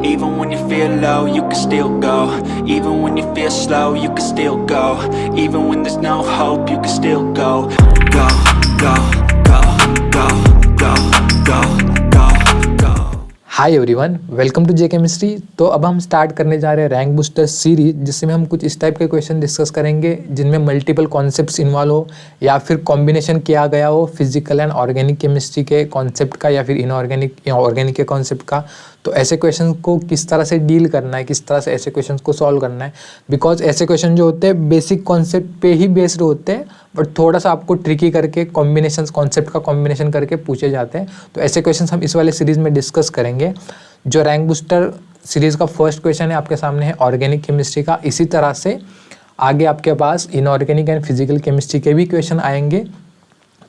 Even when you feel low, you can still go. Even when you feel slow, you can still go. Even when there's no hope, you can still go. Go, go, go, go, go, go, go, go. Hi everyone, welcome to J chemistry. तो अब हम start करने जा रहे हैं rank booster series, जिसमें हम कुछ इस टाइप के क्वेश्चन डिस्कस करेंगे जिनमें मल्टीपल कॉन्सेप्ट्स इन्वॉल्व हो या फिर कॉम्बिनेशन किया गया हो फिजिकल एंड ऑर्गेनिक केमिस्ट्री के कॉन्सेप्ट का या फिर इनऑर्गेनिक या ऑर्गेनिक के कॉन्सेप्ट का। तो ऐसे क्वेश्चन को किस तरह से डील करना है, किस तरह से ऐसे क्वेश्चन को सॉल्व करना है, बिकॉज ऐसे क्वेश्चन जो होते हैं बेसिक कॉन्सेप्ट पे ही बेस्ड होते हैं, बट थोड़ा सा आपको ट्रिकी करके कॉम्बिनेशन कॉन्सेप्ट का कॉम्बिनेशन करके पूछे जाते हैं। तो ऐसे क्वेश्चन हम इस वाले सीरीज में डिस्कस करेंगे। जो रैंक बूस्टर सीरीज का फर्स्ट क्वेश्चन है आपके सामने है ऑर्गेनिक केमिस्ट्री का। इसी तरह से आगे आपके पास इनऑर्गेनिक एंड फिजिकल केमिस्ट्री के भी क्वेश्चन आएंगे।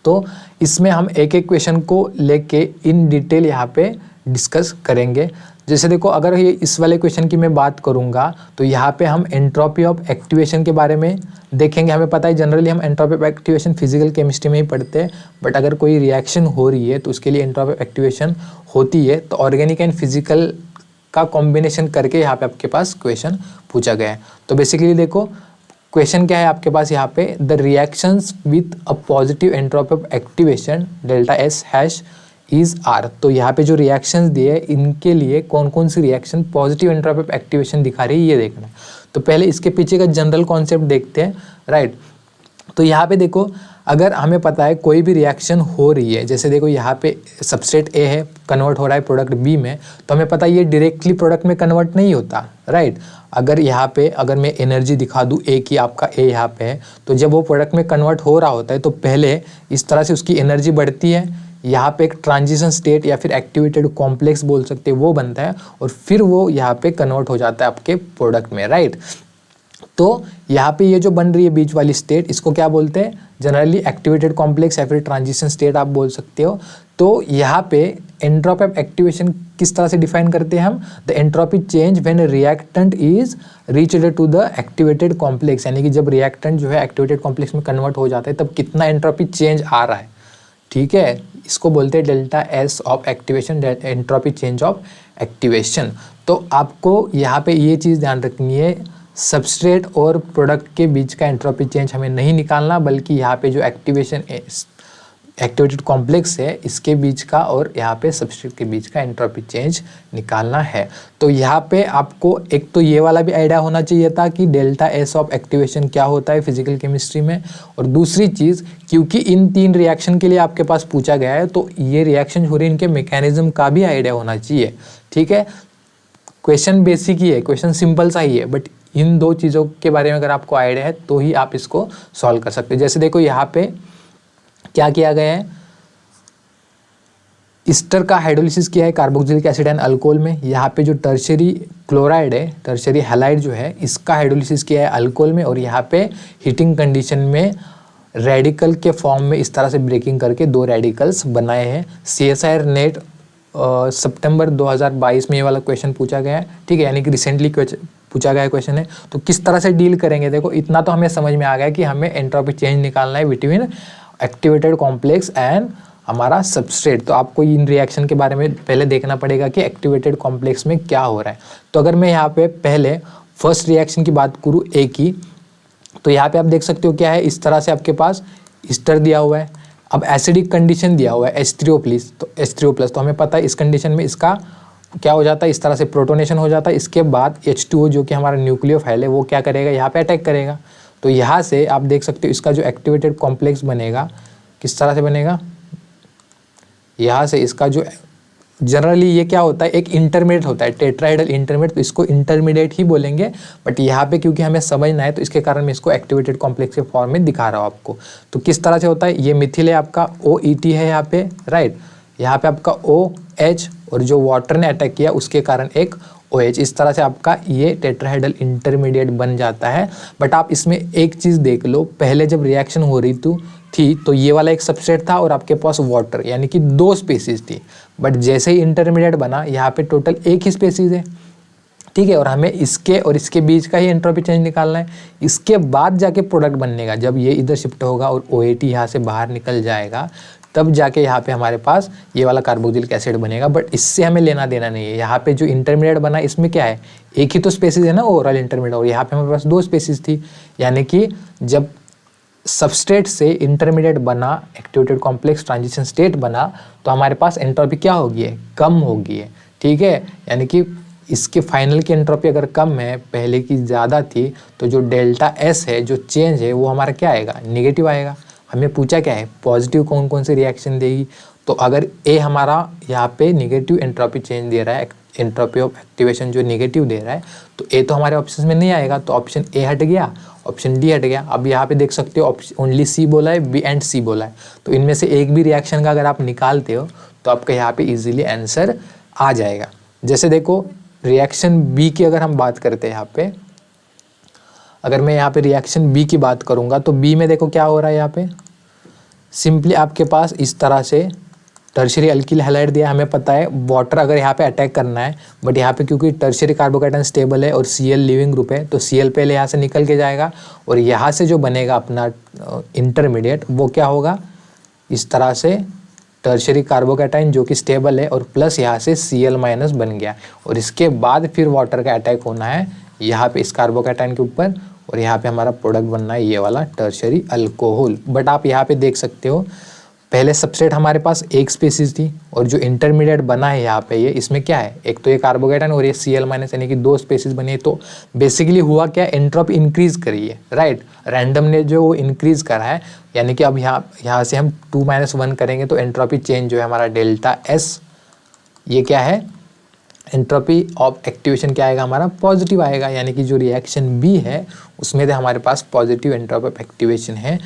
तो इसमें हम एक एक क्वेश्चन को लेके इन डिटेल यहाँ पे डिस्कस करेंगे। जैसे देखो, अगर ये इस वाले क्वेश्चन की मैं बात करूँगा तो यहाँ पे हम एंट्रोपी ऑफ एक्टिवेशन के बारे में देखेंगे। हमें पता है जनरली हम entropy of activation physical chemistry में ही पढ़ते हैं, बट अगर कोई रिएक्शन हो रही है तो उसके लिए एंट्रोपी ऑफ एक्टिवेशन होती है। तो ऑर्गेनिक एंड फिजिकल का कॉम्बिनेशन करके यहाँ पे आपके पास क्वेश्चन पूछा गया है। तो बेसिकली देखो क्वेश्चन क्या है आपके पास यहाँ पे, the reactions with a positive entropy of activation delta S hash is R. तो यहाँ पे जो रिएक्शंस दिए इनके लिए कौन कौन सी reaction positive entropy of activation दिखा रही है ये देखना है। तो पहले इसके पीछे का जनरल कॉन्सेप्ट देखते हैं, राइट। तो यहाँ पे देखो, अगर हमें पता है कोई भी रिएक्शन हो रही है, जैसे देखो यहाँ पे सबस्ट्रेट ए है, कन्वर्ट हो रहा है प्रोडक्ट बी में, तो हमें पता है ये डायरेक्टली प्रोडक्ट में कन्वर्ट नहीं होता, राइट। अगर यहाँ पे अगर मैं एनर्जी दिखा दूँ ए की, आपका ए यहाँ पे है, तो जब वो प्रोडक्ट में कन्वर्ट हो रहा होता है तो पहले इस तरह से उसकी एनर्जी बढ़ती है, यहाँ पे एक ट्रांजिशन स्टेट या फिर एक्टिवेटेड कॉम्प्लेक्स बोल सकते हैं वो बनता है, और फिर वो यहाँ पे कन्वर्ट हो जाता है आपके प्रोडक्ट में, राइट। तो यहाँ पे ये जो बन रही है बीच वाली स्टेट, इसको क्या बोलते हैं, जनरली एक्टिवेटेड कॉम्प्लेक्स या फिर ट्रांजिशन स्टेट आप बोल सकते हो। तो यहाँ पे एंट्रोपी ऑफ एक्टिवेशन किस तरह से डिफाइन करते हैं हम, the entropy change when reactant is reached to the activated complex, यानी कि जब रिएक्टेंट जो है एक्टिवेटेड कॉम्प्लेक्स में कन्वर्ट हो जाता है तब कितना एंट्रोपी चेंज आ रहा है, ठीक है। इसको बोलते हैं delta S of activation, entropy change of activation. तो आपको यहाँ पे ये चीज़ ध्यान रखनी है, सबस्ट्रेट और प्रोडक्ट के बीच का एंट्रोपी चेंज हमें नहीं निकालना, बल्कि यहाँ पे जो एक्टिवेशन एक्टिवेटेड कॉम्प्लेक्स है इसके बीच का और यहाँ पे सबस्ट्रेट के बीच का एंट्रोपी चेंज निकालना है। तो यहाँ पे आपको एक तो ये वाला भी आइडिया होना चाहिए था कि डेल्टा एस ऑफ एक्टिवेशन क्या होता है फिजिकल केमिस्ट्री में, और दूसरी चीज़ क्योंकि इन तीन रिएक्शन के लिए आपके पास पूछा गया है तो ये रिएक्शन हो रही है इनके मैकेनिज्म का भी आइडिया होना चाहिए, ठीक है। क्वेश्चन बेसिक ही है, क्वेश्चन सिंपल सा ही है, बट इन दो चीज़ों के बारे में अगर आपको आइडिया है तो ही आप इसको सॉल्व कर सकते हो। जैसे देखो यहाँ पे क्या किया गया है, ईस्टर का हाइड्रोलिसिस किया है कार्बोक्सिलिक एसिड एंड अल्कोहल में। यहाँ पे जो टर्शियरी क्लोराइड है, टर्शियरी हैलाइड जो है, इसका हाइड्रोलिसिस किया है अल्कोहल में, और यहाँ पे हीटिंग कंडीशन में रेडिकल के फॉर्म में इस तरह से ब्रेकिंग करके दो रेडिकल्स बनाए हैं। CSIR नेट सितंबर 2022 में ये वाला क्वेश्चन पूछा गया है, ठीक है, यानी कि रिसेंटली पूछा गया क्वेश्चन है। तो किस तरह से डील करेंगे, देखो इतना तो हमें समझ में आ गया कि हमें एंट्रोपी चेंज निकालना है बिटवीन एक्टिवेटेड कॉम्प्लेक्स एंड हमारा सबस्ट्रेट। तो आपको इन रिएक्शन के बारे में पहले देखना पड़ेगा कि एक्टिवेटेड कॉम्प्लेक्स में क्या हो रहा है। तो अगर मैं यहाँ पे पहले फर्स्ट रिएक्शन की बात करूँ ए की, तो यहाँ पे आप देख सकते हो क्या है, इस तरह से आपके पास ईस्टर दिया हुआ है, अब एसिडिक कंडीशन दिया हुआ है H3O+, तो H3O+, तो हमें पता है इस कंडीशन में इसका क्या हो जाता है, इस तरह से प्रोटोनेशन हो जाता है। इसके बाद H2O जो कि हमारा न्यूक्लियोफाइल है वो क्या करेगा, यहाँ पे अटैक करेगा। तो यहाँ से आप देख सकते हो इसका जो एक्टिवेटेड कॉम्प्लेक्स बनेगा किस तरह से बनेगा, यहाँ से इसका जो जनरली ये क्या होता है, एक इंटरमीडिएट होता है, टेट्राहेड्रल इंटरमीडिएट, तो इसको इंटरमीडिएट ही बोलेंगे, बट यहाँ पे क्योंकि हमें समझना है तो इसके कारण मैं इसको एक्टिवेटेड कॉम्प्लेक्स के फॉर्म में दिखा रहा हूँ आपको। तो किस तरह से होता है, ये मिथिल है आपका, OET है यहाँ पे, राइट, यहाँ पे आपका OH, और जो वाटर ने अटैक किया उसके कारण एक OH, इस तरह से आपका ये टेट्राहेड्रल इंटरमीडिएट बन जाता है। बट आप इसमें एक चीज़ देख लो, पहले जब रिएक्शन हो रही थी तो ये वाला एक सबस्ट्रेट था और आपके पास वाटर, यानी कि दो स्पीसीज थी, बट जैसे ही इंटरमीडिएट बना यहाँ पे टोटल एक ही स्पीसीज है, ठीक है, और हमें इसके और इसके बीच का ही एंट्रोपी चेंज निकालना है। इसके बाद जाके प्रोडक्ट बनने का, जब ये इधर शिफ्ट होगा और OAT यहाँ से बाहर निकल जाएगा तब जाके यहाँ पे हमारे पास ये वाला कार्बोक्सिलिक एसिड बनेगा। बट इससे हमें लेना देना नहीं है। यहाँ पे जो इंटरमीडिएट बना इसमें क्या है, एक ही तो स्पेसिस है ना ओवरऑल इंटरमीडिएट, और यहाँ पे हमारे पास 2 स्पेसिस थी। यानी कि जब सबस्ट्रेट से इंटरमीडिएट बना, एक्टिवेटेड कॉम्प्लेक्स ट्रांजिशन स्टेट बना, तो हमारे पास एंट्रोपी क्या होगी है, कम होगी है। ठीक है, यानी कि इसके फाइनल की एंट्रोपी अगर कम है, पहले की ज़्यादा थी, तो जो डेल्टा एस है, जो चेंज है, वो हमारा क्या आएगा, निगेटिव आएगा। हमें पूछा क्या है, पॉजिटिव कौन कौन से रिएक्शन देगी। तो अगर ए हमारा यहाँ पे निगेटिव एंट्रोपी चेंज दे रहा है, एंट्रोपी ऑफ एक्टिवेशन जो निगेटिव दे रहा है, तो ए तो हमारे ऑप्शन में नहीं आएगा, तो ऑप्शन ए हट गया, ऑप्शन डी हट गया। अब यहाँ पे देख सकते हो ओनली सी बोला है, बी एंड सी बोला है, तो इनमें से एक भी रिएक्शन का अगर आप निकालते हो तो आपका यहाँ पे इजीली आंसर आ जाएगा। जैसे देखो रिएक्शन बी की अगर हम बात करते हैं, यहाँ पे अगर मैं यहाँ पे रिएक्शन बी की बात करूँगा, तो बी में देखो क्या हो रहा है, यहाँ पे सिंपली आपके पास इस तरह से टर्शियरी अल्किल हैलाइड दिया। हमें पता है वाटर अगर यहाँ पे अटैक करना है, बट यहाँ पे क्योंकि टर्शियरी कार्बोकैटायन स्टेबल है और Cl लिविंग ग्रुप है, तो Cl पहले यहाँ से निकल के जाएगा, और यहाँ से जो बनेगा अपना इंटरमीडिएट वो क्या होगा, इस तरह से टर्शियरी कार्बोकैटायन जो कि स्टेबल है, और प्लस यहाँ से Cl माइनस बन गया, और इसके बाद फिर वाटर का अटैक होना है यहाँ पे इस कार्बोकैटायन के ऊपर, और यहाँ पे हमारा प्रोडक्ट बनना है ये वाला टर्शियरी अल्कोहल। बट आप यहाँ पे देख सकते हो पहले सबस्ट्रेट हमारे पास एक स्पीसीज थी, और जो इंटरमीडिएट बना है यहाँ पे ये, इसमें क्या है, एक तो ये कार्बोकैटायन और ये Cl माइनस, यानी कि 2 स्पीसीज बनी है। तो बेसिकली हुआ क्या, एंट्रोपी इंक्रीज करी है, राइट। रैंडम ने जो वो इंक्रीज करा है, यानी कि अब यहाँ से हम 2 - 1 करेंगे तो एंट्रोपी चेंज जो है हमारा डेल्टा एस, ये क्या है, एंट्रोपी ऑफ एक्टिवेशन क्या आएगा हमारा, पॉजिटिव आएगा। यानी कि जो रिएक्शन बी है उसमें हमारे पास पॉजिटिव एंट्रोपी ऑफ एक्टिवेशन है,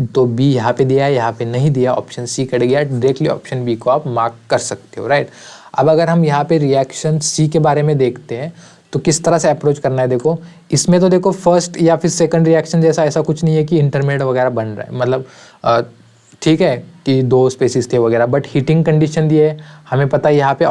तो बी यहाँ पे दिया है, यहाँ पे नहीं दिया, ऑप्शन सी कट गया। डायरेक्टली ऑप्शन बी को आप मार्क कर सकते हो, राइट। अब अगर हम यहाँ पे रिएक्शन सी के बारे में देखते हैं तो किस तरह से अप्रोच करना है। देखो इसमें तो देखो फर्स्ट या फिर सेकंड रिएक्शन जैसा ऐसा कुछ नहीं है कि इंटरमीडिएट वगैरह बन रहा है, मतलब ठीक है कि 2 स्पेसिस थे वगैरह, बट हीटिंग कंडीशन दी है। हमें पता है यहाँ पे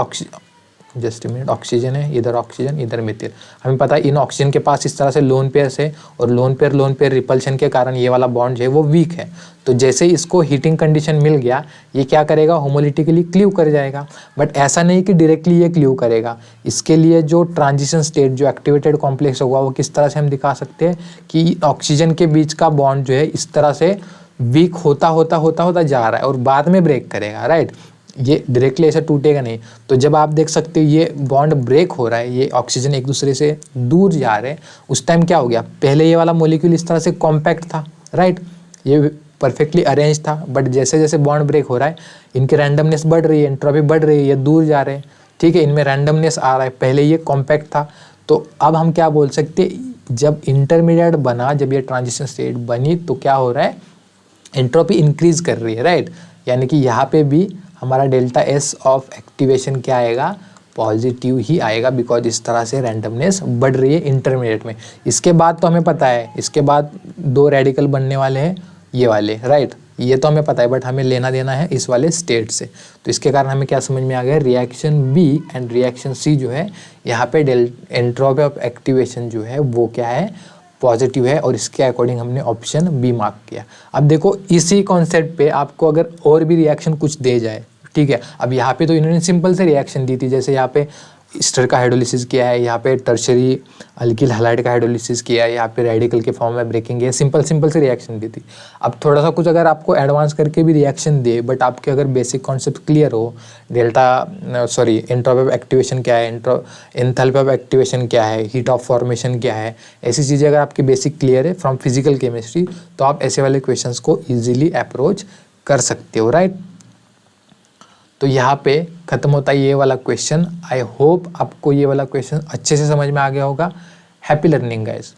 जस्ट मिनट, ऑक्सीजन है, इधर ऑक्सीजन इधर मिथिल। हमें पता है इन ऑक्सीजन के पास इस तरह से लोन पेयर्स है, और लोन पेयर रिपल्शन के कारण ये वाला बॉन्ड है वो वीक है। तो जैसे इसको हीटिंग कंडीशन मिल गया, ये क्या करेगा, होमोलिटिकली क्लीव कर जाएगा। बट ऐसा नहीं कि डायरेक्टली ये क्लीव करेगा, इसके लिए जो ट्रांजिशन स्टेट, जो एक्टिवेटेड कॉम्प्लेक्स होगा, वो किस तरह से हम दिखा सकते हैं कि ऑक्सीजन के बीच का बॉन्ड जो है इस तरह से वीक होता जा रहा है और बाद में ब्रेक करेगा, राइट। ये डायरेक्टली ऐसा टूटेगा नहीं। तो जब आप देख सकते हो ये बॉन्ड ब्रेक हो रहा है, ये ऑक्सीजन एक दूसरे से दूर जा रहे हैं, उस टाइम क्या हो गया, पहले ये वाला मॉलिक्यूल इस तरह से कॉम्पैक्ट था, राइट, ये परफेक्टली अरेंज था। बट जैसे जैसे बॉन्ड ब्रेक हो रहा है, इनकी रैंडमनेस बढ़ रही है, एंट्रोपी बढ़ रही है, ये दूर जा रहे हैं, ठीक है, इनमें रैंडमनेस आ रहा है। पहले ये कॉम्पैक्ट था, तो अब हम क्या बोल सकते, जब इंटरमीडिएट बना, जब ये ट्रांजिशन स्टेट बनी, तो क्या हो रहा है, एंट्रोपी इंक्रीज कर रही है, राइट। यानी कि यहाँ पे भी हमारा डेल्टा एस ऑफ एक्टिवेशन क्या आएगा, पॉजिटिव ही आएगा, बिकॉज इस तरह से रैंडमनेस बढ़ रही है इंटरमीडिएट में। इसके बाद तो हमें पता है, इसके बाद 2 रेडिकल बनने वाले हैं ये वाले, राइट, ये तो हमें पता है, बट हमें लेना देना है इस वाले स्टेट से। तो इसके कारण हमें क्या समझ में आ गया, reaction B and reaction C जो है, यहाँ पे एंट्रोपी ऑफ एक्टिवेशन जो है वो क्या है, पॉजिटिव है, और इसके अकॉर्डिंग हमने ऑप्शन बी मार्क किया। अब देखो इसी कॉन्सेप्ट पे आपको अगर और भी रिएक्शन कुछ दे जाए, ठीक है, अब यहाँ पे तो इन्होंने सिंपल से रिएक्शन दी थी, जैसे यहाँ पे ईस्टर का हाइड्रोलिसिस किया है, यहाँ पे टर्शियरी अल्किल हैलाइड का हाइड्रोलिसिस किया है, यहाँ पे रेडिकल के फॉर्म में ब्रेकिंग है, सिंपल से रिएक्शन दी थी। अब थोड़ा सा कुछ अगर आपको एडवांस करके भी रिएक्शन दे, बट आपके अगर बेसिक कॉन्सेप्ट क्लियर हो, एंट्रोपी ऑफ एक्टिवेशन क्या है, एंथैल्पी ऑफ एक्टिवेशन क्या है, हीट ऑफ फॉर्मेशन क्या है, ऐसी चीज़ें अगर आपकी बेसिक क्लियर है फ्रॉम फिजिकल केमिस्ट्री, तो आप ऐसे वाले क्वेश्चंस को ईजिली अप्रोच कर सकते हो, राइट। तो यहाँ पे ख़त्म होता है ये वाला क्वेश्चन। आई होप आपको ये वाला क्वेश्चन अच्छे से समझ में आ गया होगा। Happy learning guys.